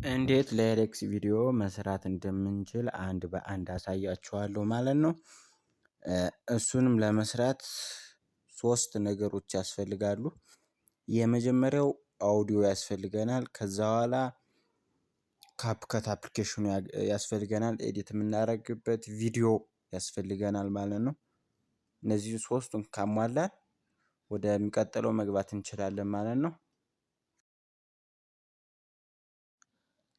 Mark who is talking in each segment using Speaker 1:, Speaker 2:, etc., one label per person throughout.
Speaker 1: እንዴት ለኤሌክስ ቪዲዮ መስራት እንደምንችል አንድ በአንድ አሳያችኋለሁ ማለት ነው። እሱንም ለመስራት ሶስት ነገሮች ያስፈልጋሉ። የመጀመሪያው አውዲዮ ያስፈልገናል። ከዛ በኋላ ካፕከት አፕሊኬሽኑ ያስፈልገናል። ኤዲት የምናደርግበት ቪዲዮ ያስፈልገናል ማለት ነው። እነዚህ ሶስቱን ካሟላን ወደሚቀጥለው መግባት እንችላለን ማለት ነው።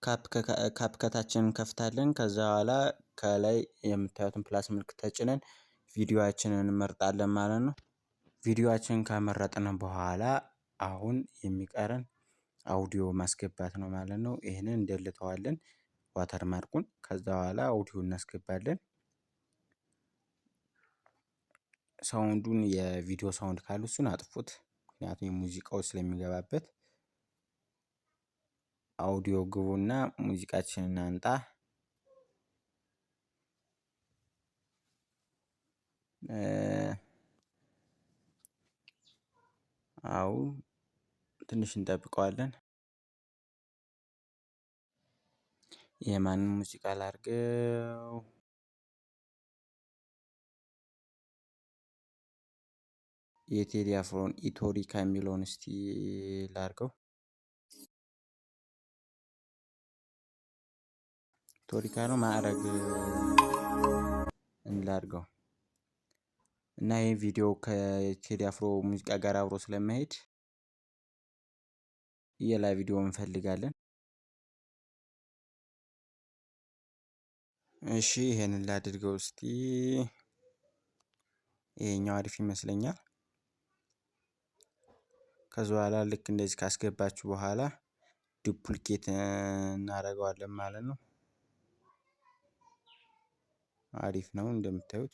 Speaker 1: ካፕከታችንን እንከፍታለን። ከዛ በኋላ ከላይ የምታዩትን ፕላስ ምልክት ተጭነን ቪዲዮአችንን እንመርጣለን ማለት ነው። ቪዲዮአችንን ከመረጥን በኋላ አሁን የሚቀረን አውዲዮ ማስገባት ነው ማለት ነው። ይሄንን እንደልተዋለን ዋተር ማርኩን። ከዛ በኋላ አውዲዮ እናስገባለን። ሳውንዱን የቪዲዮ ሳውንድ ካለ እሱን አጥፉት፣ ምክንያቱም የሙዚቃው ስለሚገባበት። አውዲዮ ግቡና ሙዚቃችንን አንጣ። አው ትንሽ እንጠብቀዋለን። የማንን ሙዚቃ ላድርገው? የቴዲ አፍሮን ኢቶሪካ የሚለውን እስቲ ላድርገው። ኢቶሪካ ነው ማዕረግ እንላድርገው እና ይሄ ቪዲዮ ከቴዲ አፍሮ ሙዚቃ ጋር አብሮ ስለማይሄድ የላ ቪዲዮ እንፈልጋለን። እሺ ይሄንን ላድርገው እስቲ። ይሄኛው አሪፍ ይመስለኛል። ከዛ በኋላ ልክ እንደዚህ ካስገባችሁ በኋላ ዱፕሊኬት እናደርገዋለን ማለት ነው። አሪፍ ነው፣ እንደምታዩት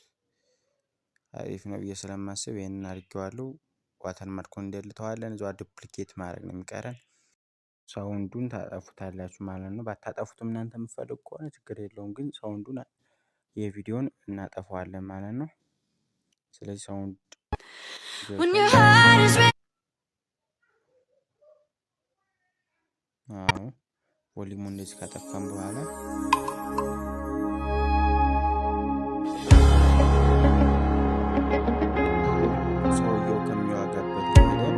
Speaker 1: አሪፍ ነው ብዬ ስለማስብ ይሄንን አድርጌዋለሁ። ዋተር ማርኩን እንደልተዋለን። እዛው ዱፕሊኬት ማድረግ ነው የሚቀረን። ሳውንዱን ታጠፉታላችሁ ማለት ነው። ባታጠፉትም እናንተ የምትፈልጉ ከሆነ ችግር የለውም፣ ግን ሳውንዱን የቪዲዮን እናጠፋዋለን ማለት ነው። ስለዚህ ሳውንድ ቮሊዩሙን እንደዚህ ካጠፋን በኋላ ሰውየው ከሚዋጋበት ሄደን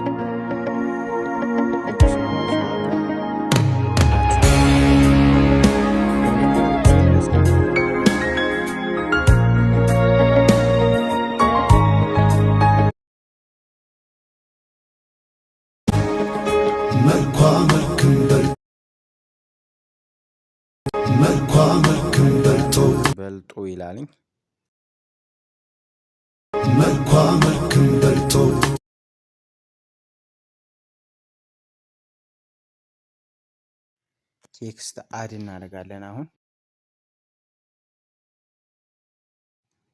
Speaker 1: በልጦ ይላልኝ። መልኳ መልክም በልጦ ቴክስት አድ እናደርጋለን። አሁን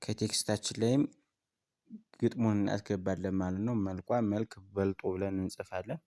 Speaker 1: ከቴክስታችን ላይም ግጥሙን እናስገባለን ማለት ነው። መልኳ መልክ በልጦ ብለን እንጽፋለን።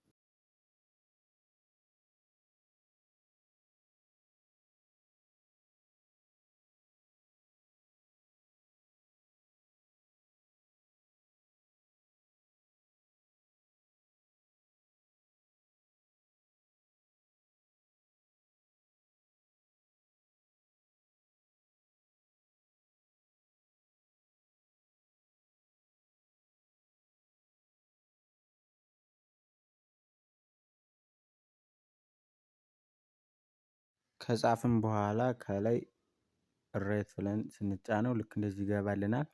Speaker 1: ከጻፍን በኋላ ከላይ ራይት ብለን ስንጫነው ልክ እንደዚህ ይገባልናል።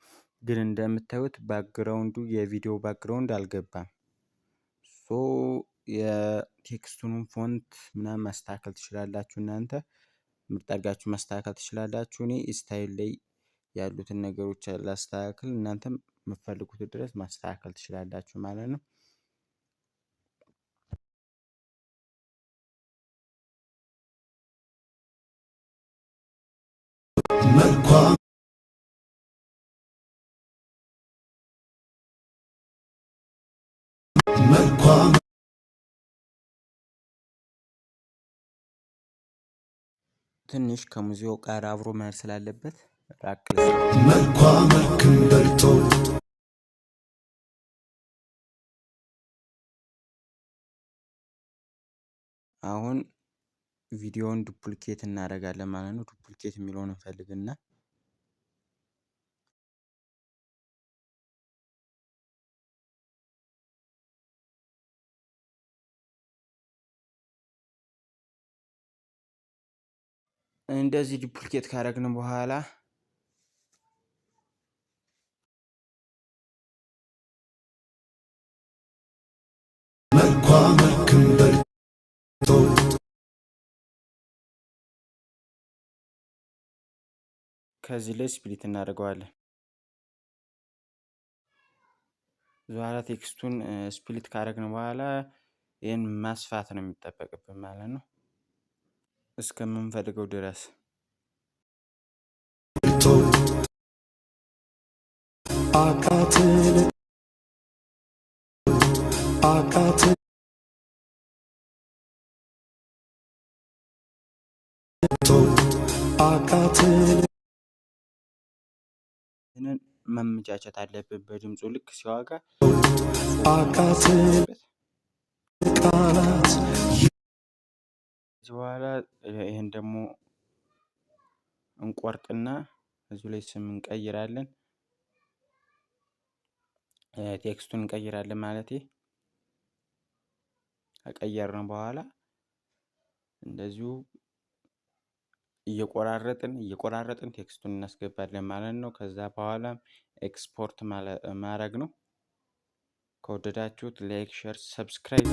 Speaker 1: ግን እንደምታዩት ባክግራውንዱ የቪዲዮ ባክግራውንድ አልገባም። ሶ የቴክስቱን ፎንት ምናምን ማስተካከል ትችላላችሁ። እናንተ ምርጥ አድርጋችሁ ማስተካከል ትችላላችሁ። እኔ ስታይል ላይ ያሉትን ነገሮች ላስተካክል፣ እናንተም የምትፈልጉት ድረስ ማስተካከል ትችላላችሁ ማለት ነው። ትንሽ ከሙዚቃው ጋር አብሮ መሄድ ስላለበት ራክለ መልኳ መልክም በልጦ አሁን ቪዲዮውን ዱፕሊኬት እናደርጋለን ማለት ነው። ዱፕሊኬት የሚለውን እንፈልግና እንደዚህ ዱፕሊኬት ካደረግን በኋላ ከዚህ ላይ ስፕሊት እናደርገዋለን። በኋላ ቴክስቱን ስፕሊት ካደረግን በኋላ ይህን ማስፋት ነው የሚጠበቅብን ማለት ነው እስከምንፈልገው ድረስ። ይህንን መመቻቸት አለብን በድምፁ ልክ ሲዋጋ በኋላ ይህን ደግሞ እንቆርጥና እዚሁ ላይ ስም እንቀይራለን። ቴክስቱን እንቀይራለን ማለት ከቀየርን በኋላ እንደዚሁ እየቆራረጥን ቴክስቱን እናስገባለን ማለት ነው። ከዛ በኋላ ኤክስፖርት ማድረግ ነው። ከወደዳችሁት ላይክ፣ ሼር፣ ሰብስክራይብ